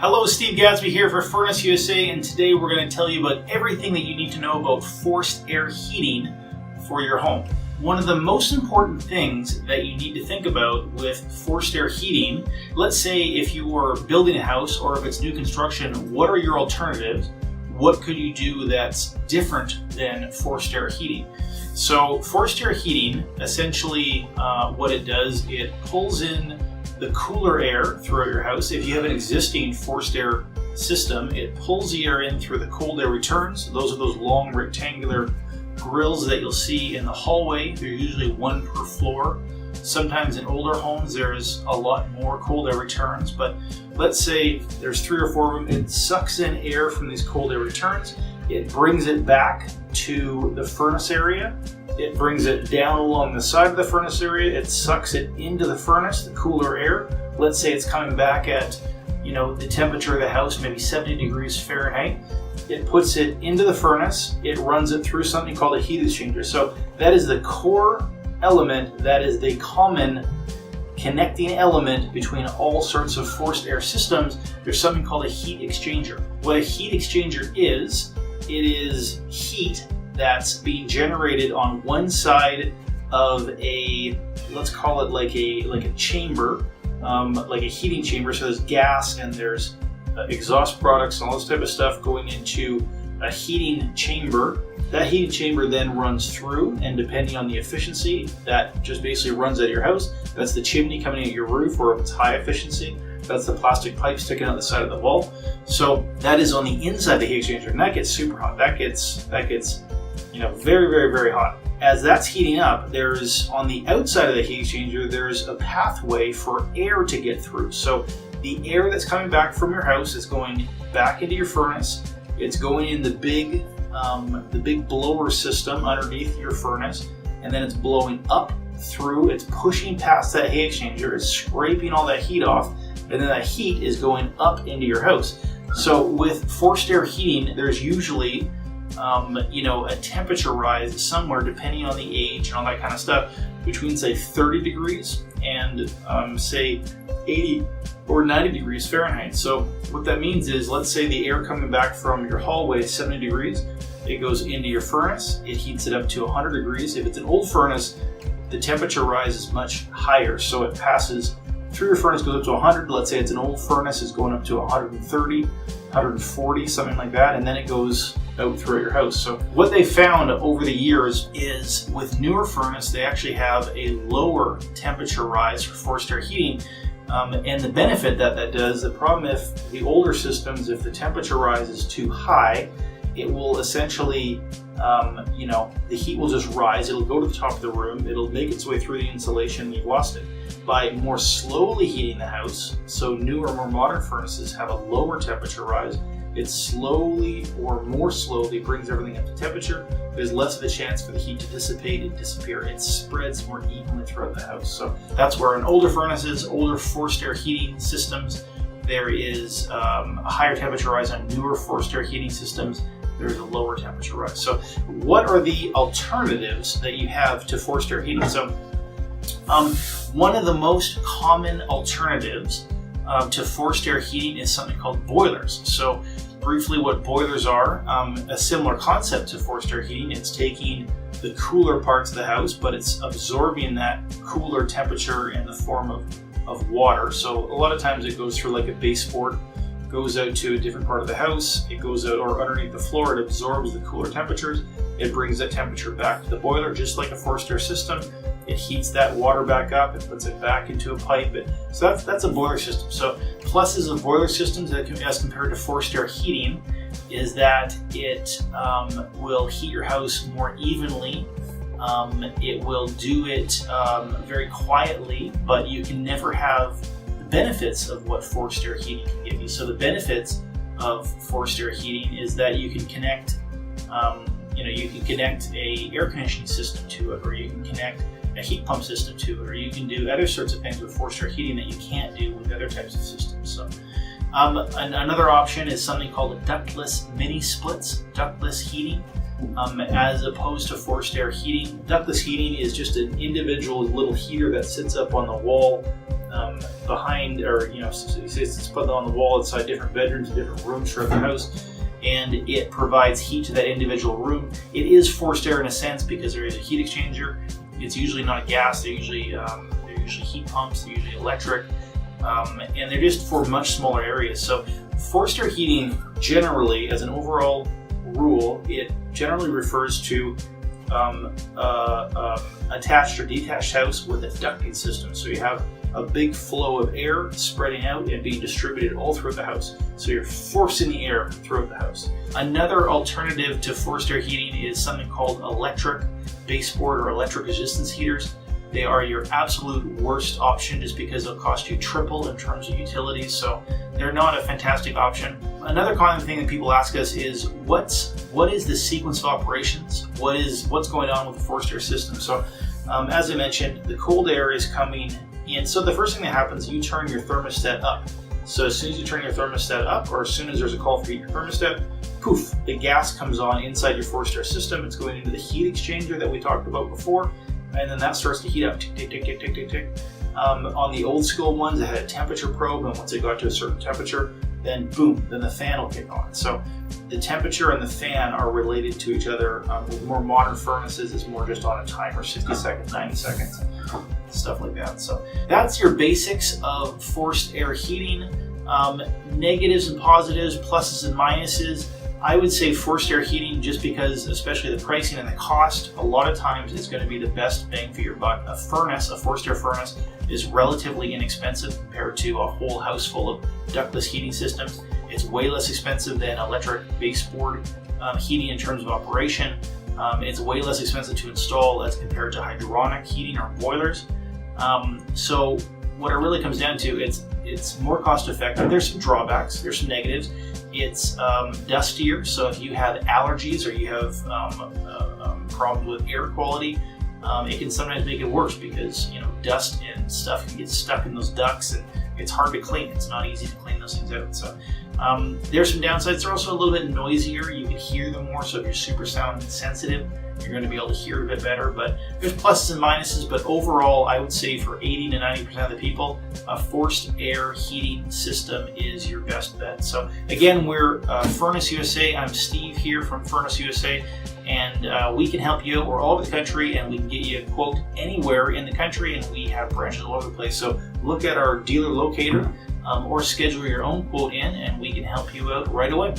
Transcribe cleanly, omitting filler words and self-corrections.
Hello, Steve Gadsby here for FurnaceUSA, and today we're going to tell you about everything that you need to know about forced air heating for your home. One of the most important things that you need to think about with forced air heating, let's say if you are building a house or if it's new construction, what are your alternatives? What could you do that's different than forced air heating? So forced air heating, essentially what it does, it pulls in the cooler air throughout your house. If you have an existing forced air system, it pulls the air in through the cold air returns. Those are those long rectangular grills that you'll see in the hallway. They're usually one per floor. Sometimes in older homes there's a lot more cold air returns, but let's say there's 3 or 4 of them. It sucks in air from these cold air returns. It brings it back to the furnace area. It brings it down along the side of the furnace area. It sucks it into the furnace, the cooler air. Let's say it's coming back at, the temperature of the house, maybe 70 degrees Fahrenheit. It puts it into the furnace. It runs it through something called a heat exchanger. So that is the core element. That is the common connecting element between all sorts of forced air systems. There's something called a heat exchanger. What a heat exchanger is, it is heat that's being generated on one side of a, let's call it like a chamber, like a heating chamber. So there's gas and there's exhaust products and all this type of stuff going into a heating chamber. That heating chamber then runs through, and depending on the efficiency, that just basically runs out of your house. That's the chimney coming out of your roof, or if it's high efficiency, that's the plastic pipe sticking out the side of the wall. So that is on the inside of the heat exchanger, and that gets super hot. That gets very, very, very hot. As that's heating up, there's on the outside of the heat exchanger, there's a pathway for air to get through. So the air that's coming back from your house is going back into your furnace. It's going in the big blower system underneath your furnace, and then it's blowing up through. It's pushing past that heat exchanger. It's scraping all that heat off, and then that heat is going up into your house. So with forced air heating, there's usually a temperature rise somewhere, depending on the age and all that kind of stuff, between say 30 degrees and say 80 or 90 degrees Fahrenheit. So what that means is, let's say the air coming back from your hallway is 70 degrees, it goes into your furnace, it heats it up to 100 degrees. If it's an old furnace, the temperature rise is much higher, so it passes through your furnace, goes up to 100. Let's say it's an old furnace, is going up to 130, 140, something like that, and then it goes out throughout your house. So what they found over the years is with newer furnace, they actually have a lower temperature rise for forced air heating. And the benefit that does, the problem if the older systems, if the temperature rise is too high, it will essentially, the heat will just rise. It'll go to the top of the room. It'll make its way through the insulation, and you've lost it. By more slowly heating the house, so newer, more modern furnaces have a lower temperature rise. It slowly or more slowly brings everything up to temperature. There's less of a chance for the heat to dissipate and disappear. It spreads more evenly throughout the house. So that's where in older furnaces, older forced air heating systems, there is a higher temperature rise. On newer forced air heating systems, there's a lower temperature rise. So what are the alternatives that you have to forced air heating? So one of the most common alternatives to forced air heating is something called boilers. So briefly, what boilers are, a similar concept to forced air heating. It's taking the cooler parts of the house, but it's absorbing that cooler temperature in the form of water. So a lot of times it goes through like a baseboard, goes out to a different part of the house, it goes out or underneath the floor, it absorbs the cooler temperatures, it brings that temperature back to the boiler, just like a forced air system. It heats that water back up, it puts it back into a pipe. So that's a boiler system. So pluses of boiler systems as compared to forced air heating is that it will heat your house more evenly. It will do it very quietly, but you can never have the benefits of what forced air heating can give you. So the benefits of forced air heating is that you can connect, you can connect a air conditioning system to it, or you can connect a heat pump system to it, or you can do other sorts of things with forced air heating that you can't do with other types of systems. So another option is something called ductless mini splits, ductless heating. as opposed to forced air heating. Ductless heating is just an individual little heater that sits up on the wall behind, or so it's put on the wall inside different bedrooms and different rooms throughout the house, and it provides heat to that individual room. It is forced air in a sense because there is a heat exchanger. It's usually not a gas. They're usually heat pumps. They're usually electric, and they're just for much smaller areas. So forced air heating, generally, as an overall rule, it generally refers to attached or detached house with a ducting system. So you have a big flow of air spreading out and being distributed all throughout the house. So you're forcing the air throughout the house. Another alternative to forced air heating is something called electric baseboard or electric resistance heaters. They are your absolute worst option just because they'll cost you triple in terms of utilities. So they're not a fantastic option. Another common thing that people ask us is what is the sequence of operations? What's going on with the forced air system? So as I mentioned, the cold air is coming in. So the first thing that happens, you turn your thermostat up. So as soon as you turn your thermostat up, or as soon as there's a call for heat your thermostat, poof, the gas comes on inside your forced air system. It's going into the heat exchanger that we talked about before, and then that starts to heat up, tick, tick, tick, tick, tick, tick, tick. On the old school ones, it had a temperature probe, and once it got to a certain temperature, then boom, then the fan will kick on. So the temperature and the fan are related to each other. With more modern furnaces, it's more just on a timer, 60 seconds, 90 seconds, stuff like that. So that's your basics of forced air heating. Negatives and positives, pluses and minuses. I would say forced air heating, just because, especially the pricing and the cost, a lot of times it's going to be the best bang for your buck. A forced air furnace, is relatively inexpensive compared to a whole house full of ductless heating systems. It's way less expensive than electric baseboard heating in terms of operation. It's way less expensive to install as compared to hydronic heating or boilers. So what it really comes down to, it's more cost effective. There's some drawbacks, there's some negatives. It's dustier, so if you have allergies or you have problems with air quality, it can sometimes make it worse because dust and stuff can get stuck in those ducts, and it's hard to clean. It's not easy to clean those things out. So there's some downsides. They're also a little bit noisier. You can hear them more. So if you're super sound sensitive, you're going to be able to hear it a bit better. But there's pluses and minuses. But overall, I would say for 80 to 90% of the people, a forced air heating system is your best bet. So again, we're Furnace USA. I'm Steve here from Furnace USA, and we can help you out. We're all over the country, and we can get you a quote anywhere in the country, and we have branches all over the place. So look at our dealer locator or schedule your own quote in, and we can help you out right away.